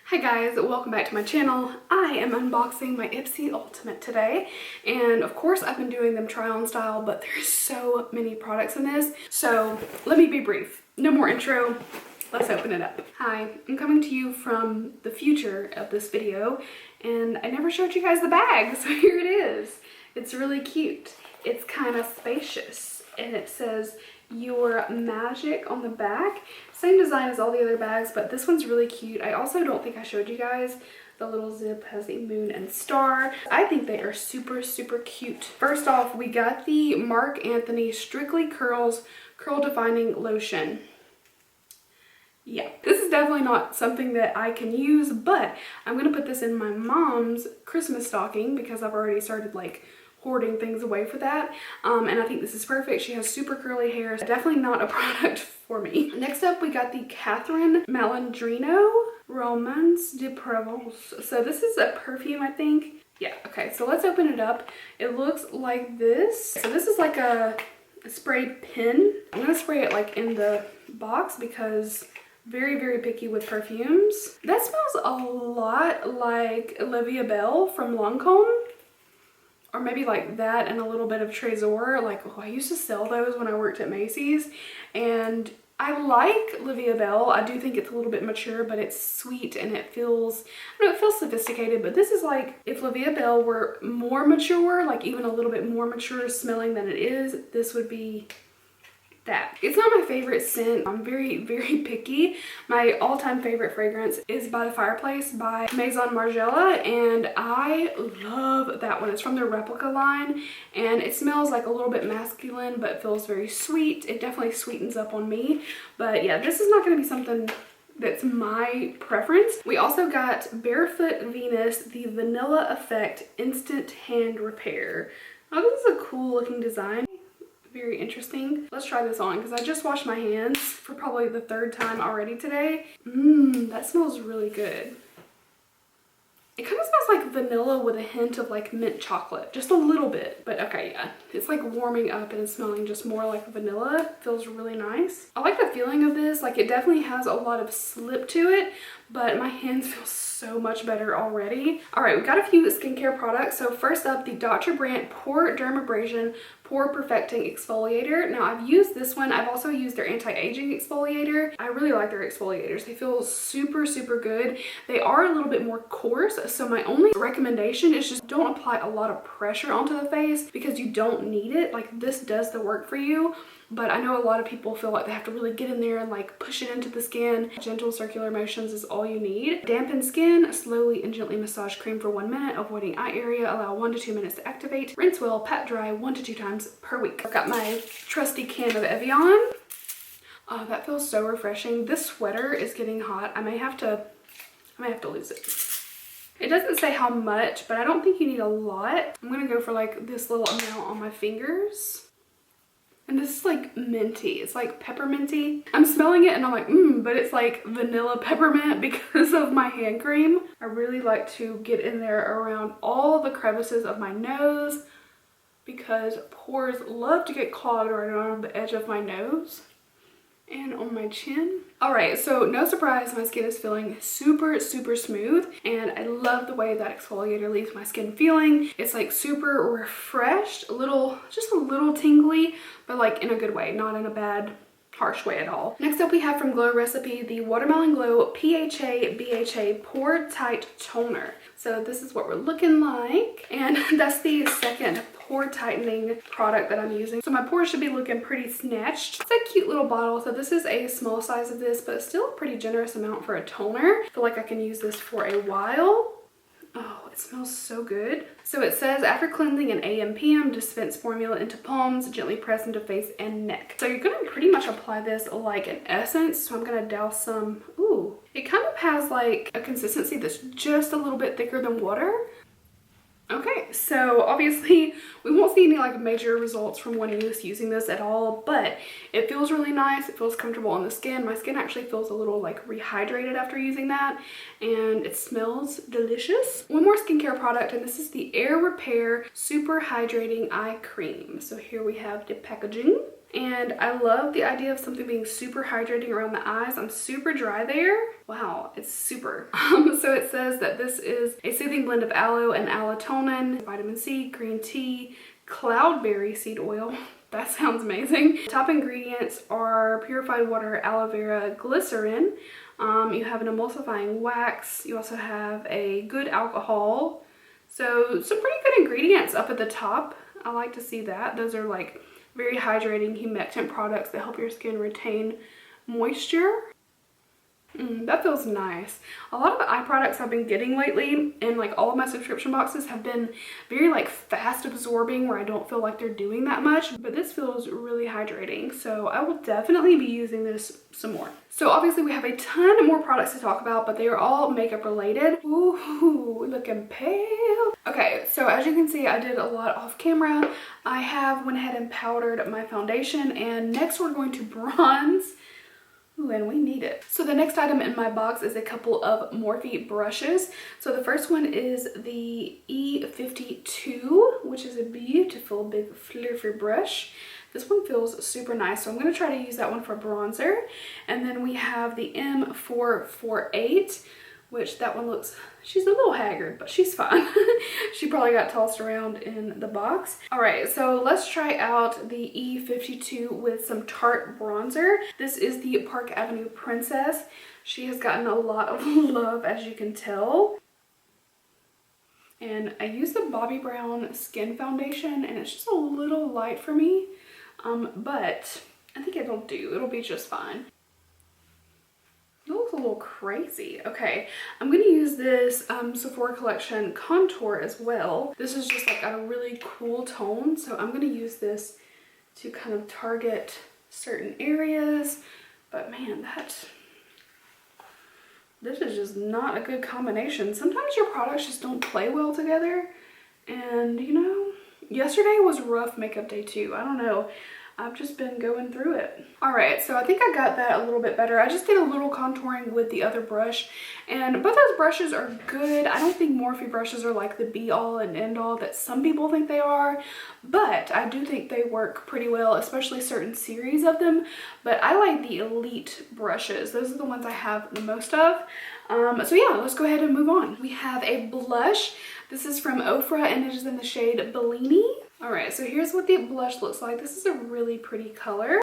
Hi guys, welcome back to my channel. I am unboxing my IPSY Ultimate today, and of course I've been doing them try on style, but there's so many products in this, so let me be brief. No more intro, let's open it up. Hi, I'm coming to you from the future of this video, and I never showed you guys the bag, so here it is. It's really cute. It's kind of spacious, and it says "Your Magic" on the back. Same design as all the other bags, but this one's really cute. I also don't think I showed you guys the little zip has a moon and star. I think they are super cute. First off, we got the Marc Anthony Strictly Curls Curl Defining Lotion. Yeah, this is definitely not something that I can use, but I'm gonna put this in my mom's Christmas stocking because I've already started like hoarding things away for that, and I think this is perfect. She has super curly hair. Definitely not a product for me. Next up, we got the Catherine Malandrino Romance de Provence. So this is a perfume, I think. Yeah, okay, so let's open it up. It looks like this. So this is like a sprayed pen. I'm gonna spray it like in the box because very picky with perfumes. That smells a lot like Olivia Bell from Lancome. Or maybe like that and a little bit of Trésor. Like, oh, I used to sell those when I worked at Macy's, and I like Olivia Bell. I do think it's a little bit mature, but it's sweet and it feels, I don't know, it feels sophisticated, but this is like if Olivia Bell were more mature, like even a little bit more mature smelling than it is, this would be that. It's not my favorite scent. I'm very picky. My all-time favorite fragrance is By the Fireplace by Maison Margiela, and I love that one. It's from their Replica line, and it smells like a little bit masculine, but feels very sweet. It definitely sweetens up on me, but yeah, this is not going to be something that's my preference. We also got Barefoot Venus, the Vanilla Effect Instant Hand Repair. Oh, this is a cool looking design. Very interesting. Let's try this on because I just washed my hands for probably the third time already today. That smells really good. It kind of smells like vanilla with a hint of like mint chocolate, just a little bit. But okay, yeah, it's like warming up and it's smelling just more like vanilla. Feels really nice. I like the feeling of this. Like, it definitely has a lot of slip to it, but my hands feel so much better already. All right, we got a few skincare products. So first up, the Dr. Brandt Pore Dermabrasion Pore Perfecting Exfoliator. Now, I've used this one. I've also used their anti-aging exfoliator. I really like their exfoliators. They feel super good. They are a little bit more coarse, so my only recommendation is just don't apply a lot of pressure onto the face because you don't need it. Like, this does the work for you, but I know a lot of people feel like they have to really get in there and like push it into the skin. Gentle circular motions is all you need. Dampen skin, slowly and gently massage cream for 1 minute, avoiding eye area. Allow 1 to 2 minutes to activate. Rinse well, pat dry 1 to 2 times per week. I've got my trusty can of Evian. Oh, that feels so refreshing. This sweater is getting hot. I may have to lose it. It doesn't say how much, but I don't think you need a lot. I'm gonna go for like this little amount on my fingers. And this is like minty. It's like pepperminty. I'm smelling it and I'm like, but it's like vanilla peppermint because of my hand cream. I really like to get in there around all the crevices of my nose because pores love to get clogged right around the edge of my nose and on my chin. All right, so no surprise, my skin is feeling super smooth, and I love the way that exfoliator leaves my skin feeling. It's like super refreshed, just a little tingly, but like in a good way, not in a bad, harsh way at all. Next up, we have from Glow Recipe the Watermelon Glow PHA BHA Pore Tight Toner. So this is what we're looking like, and that's the second pore tightening product that I'm using. So my pores should be looking pretty snatched. It's a cute little bottle. So this is a small size of this, but still a pretty generous amount for a toner. I feel like I can use this for a while. Oh, it smells so good. So it says, after cleansing an AM PM, dispense formula into palms, gently press into face and neck. So you're gonna pretty much apply this like an essence. So I'm gonna douse some. Ooh, it kind of has like a consistency that's just a little bit thicker than water. Okay, so obviously we won't see any like major results from one use using this at all, but it feels really nice. It feels comfortable on the skin. My skin actually feels a little like rehydrated after using that, and it smells delicious. One more skincare product, and this is the Air Repair Super Hydrating Eye Cream. So here we have the packaging. And I love the idea of something being super hydrating around the eyes. I'm super dry there. Wow, it's super. So it says that this is a soothing blend of aloe and allotonin, vitamin C, green tea, cloudberry seed oil. That sounds amazing. Top ingredients are purified water, aloe vera, glycerin. You have an emulsifying wax. You also have a good alcohol. So some pretty good ingredients up at the top. I like to see that. Those are like very hydrating, humectant products that help your skin retain moisture. That feels nice. A lot of the eye products I've been getting lately and like all of my subscription boxes have been very like fast absorbing where I don't feel like they're doing that much, but this feels really hydrating. So I will definitely be using this some more. So obviously we have a ton more products to talk about, but they are all makeup related. Ooh, looking pale. Okay, so as you can see, I did a lot off camera. I have went ahead and powdered my foundation, and next we're going to bronze. Ooh, and we need it. So the next item in my box is a couple of Morphe brushes. So the first one is the E52, which is a beautiful big fluffy brush. This one feels super nice, so I'm going to try to use that one for bronzer. And then we have the M448, which that one looks, she's a little haggard, but she's fine. She probably got tossed around in the box. All right, so let's try out the E52 with some Tarte bronzer. This is the Park Avenue Princess. She has gotten a lot of love, as you can tell. And I use the Bobbi Brown Skin Foundation, and it's just a little light for me, but I think it'll do. It'll be just fine. It looks a little crazy. Okay, I'm going to use this Sephora Collection contour as well. This is just like a really cool tone, so I'm going to use this to kind of target certain areas. But man, this is just not a good combination. Sometimes your products just don't play well together. And you know, yesterday was rough makeup day too. I don't know. I've just been going through it. All right, so I think I got that a little bit better. I just did a little contouring with the other brush, and both those brushes are good. I don't think Morphe brushes are like the be all and end all that some people think they are, but I do think they work pretty well, especially certain series of them. But I like the Elite brushes. Those are the ones I have the most of. So yeah, let's go ahead and move on. We have a blush. This is from Ofra, and it is in the shade Bellini. All right, so here's what the blush looks like. This is a really pretty color.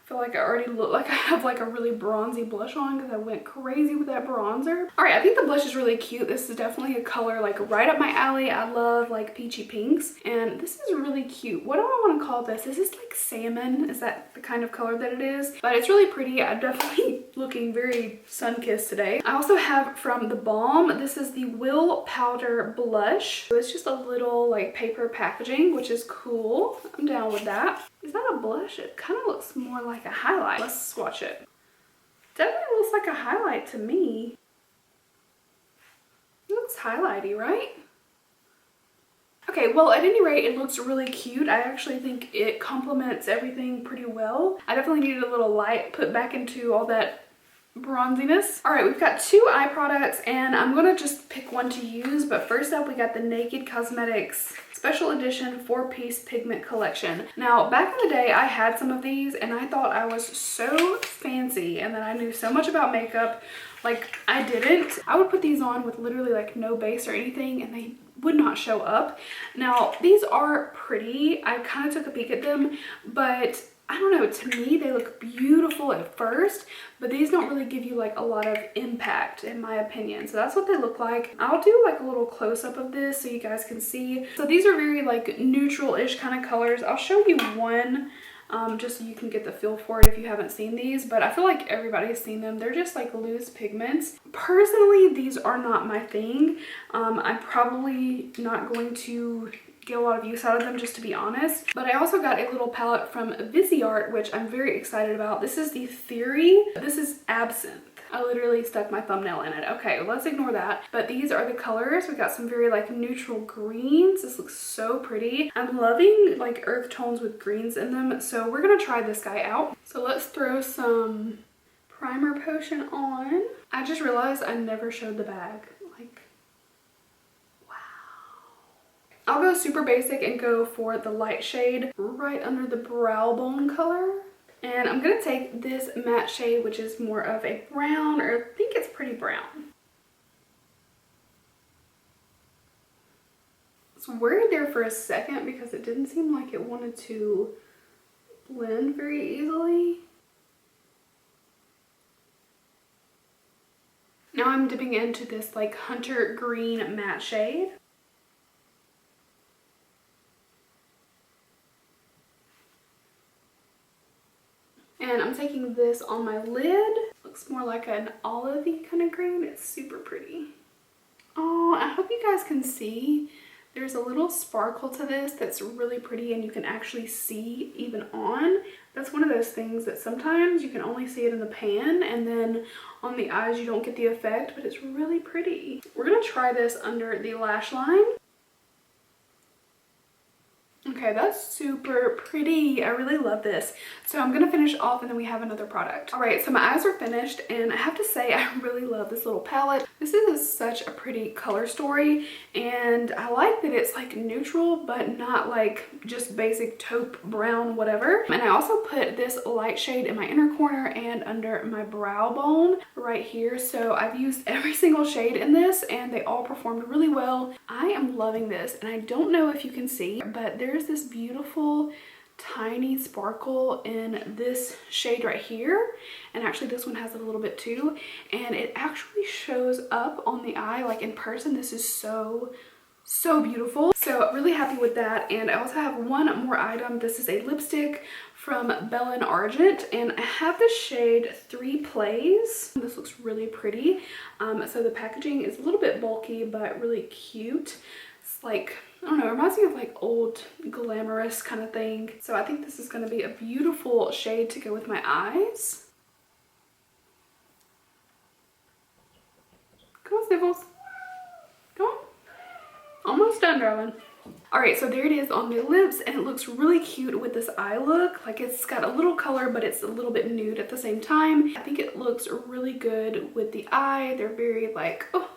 I feel like I already look like I have like a really bronzy blush on because I went crazy with that bronzer. All right, I think the blush is really cute. This is definitely a color like right up my alley. I love like peachy pinks, and this is really cute. What do I want to call this? Is this like salmon? Is that the kind of color that it is? But it's really pretty. I'm definitely looking very sun-kissed today. I also have from the Balm, this is the Will Powder Blush. So it's just a little like paper packaging, which is cool. I'm down with that. Is that a blush? It kind of looks more like a highlight. Let's swatch it. Definitely looks like a highlight to me. It looks highlighty, right? Okay, well, at any rate, it looks really cute. I actually think it complements everything pretty well. I definitely needed a little light put back into all that bronziness. All right, we've got two eye products, and I'm gonna just pick one to use. But first up, we got the Naked Cosmetics Special Edition 4-piece Pigment Collection. Now, back in the day, I had some of these, and I thought I was so fancy and that I knew so much about makeup. Like, I didn't. I would put these on with literally like no base or anything, and they would not show up. Now, these are pretty. I kind of took a peek at them, but I don't know, to me they look beautiful at first, but these don't really give you like a lot of impact in my opinion. So that's what they look like. I'll do like a little close-up of this so you guys can see. So these are very like neutral-ish kind of colors. I'll show you one just so you can get the feel for it if you haven't seen these, but I feel like everybody's seen them. They're just like loose pigments. Personally, these are not my thing. I'm probably not going to get a lot of use out of them, just to be honest. But I also got a little palette from Viseart, which I'm very excited about. This is the Theory. This is Absinthe. I literally stuck my thumbnail in it. Okay, let's ignore that. But these are the colors. We got some very like neutral greens. This looks so pretty. I'm loving like earth tones with greens in them. So we're gonna try this guy out. So let's throw some primer potion on. I just realized I never showed the bag. Like, I'll go super basic and go for the light shade right under the brow bone color. And I'm gonna take this matte shade, which is more of a brown, or I think it's pretty brown. I was worried there for a second because it didn't seem like it wanted to blend very easily. Now I'm dipping into this like hunter green matte shade. And I'm taking this on my lid. Looks more like an olivey kind of green. It's super pretty. Oh, I hope you guys can see. There's a little sparkle to this that's really pretty and you can actually see even on. That's one of those things that sometimes you can only see it in the pan and then on the eyes you don't get the effect, but it's really pretty. We're gonna try this under the lash line. Okay, that's super pretty. I really love this. So I'm gonna finish off and then we have another product. All right, so my eyes are finished and I have to say I really love this little palette. This is such a pretty color story and I like that it's like neutral but not like just basic taupe brown whatever. And I also put this light shade in my inner corner and under my brow bone right here. So I've used every single shade in this and they all performed really well. I am loving this and I don't know if you can see, but there's this beautiful tiny sparkle in this shade right here, and actually this one has it a little bit too, and it actually shows up on the eye like in person. This is so beautiful. So really happy with that. And I also have one more item. This is a lipstick from Bellini Argent and I have the shade 3 Plays. This looks really pretty. So the packaging is a little bit bulky but really cute. It's like, I don't know, it reminds me of like old glamorous kind of thing. So I think this is going to be a beautiful shade to go with my eyes. Come on, Sniffles. Come on. Almost done, darling. Alright, so there it is on the lips and it looks really cute with this eye look. Like it's got a little color but it's a little bit nude at the same time. I think it looks really good with the eye. They're very like, oh,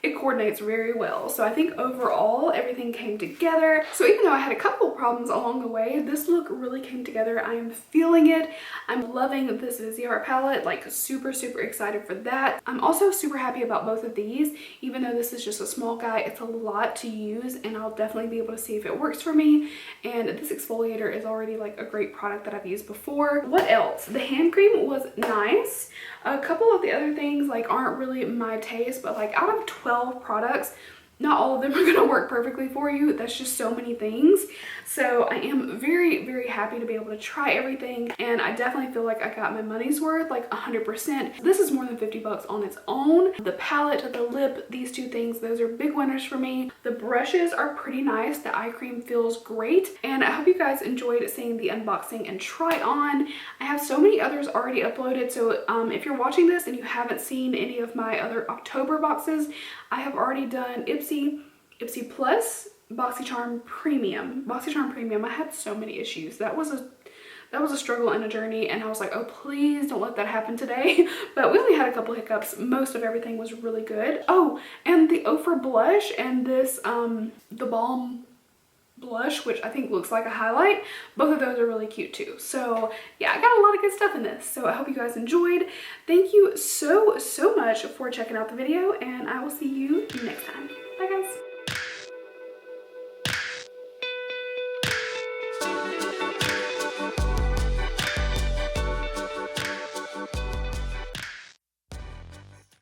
it coordinates very well. So I think overall everything came together. So even though I had a couple problems along the way, this look really came together. I am feeling it. I'm loving this Viseart palette, like super excited for that. I'm also super happy about both of these. Even though this is just a small guy, it's a lot to use and I'll definitely be able to see if it works for me. And this exfoliator is already like a great product that I've used before. What else? The hand cream was nice. A couple of the other things like aren't really my taste, but like out of 12 products, not all of them are going to work perfectly for you. That's just so many things. So I am very happy to be able to try everything, and I definitely feel like I got my money's worth, like 100%. This is more than 50 bucks on its own. The palette, the lip, these two things, those are big winners for me. The brushes are pretty nice. The eye cream feels great, and I hope you guys enjoyed seeing the unboxing and try on. I have so many others already uploaded, so if you're watching this and you haven't seen any of my other October boxes, I have already done IPSY Plus, BoxyCharm Premium. BoxyCharm Premium, I had so many issues. That was a struggle and a journey, and I was like, oh, please don't let that happen today. But we only had a couple hiccups. Most of everything was really good. Oh, and the Ofra blush and this, the Balm blush, which I think looks like a highlight. Both of those are really cute too. So yeah, I got a lot of good stuff in this. So I hope you guys enjoyed. Thank you so much for checking out the video, and I will see you next time. Bye guys.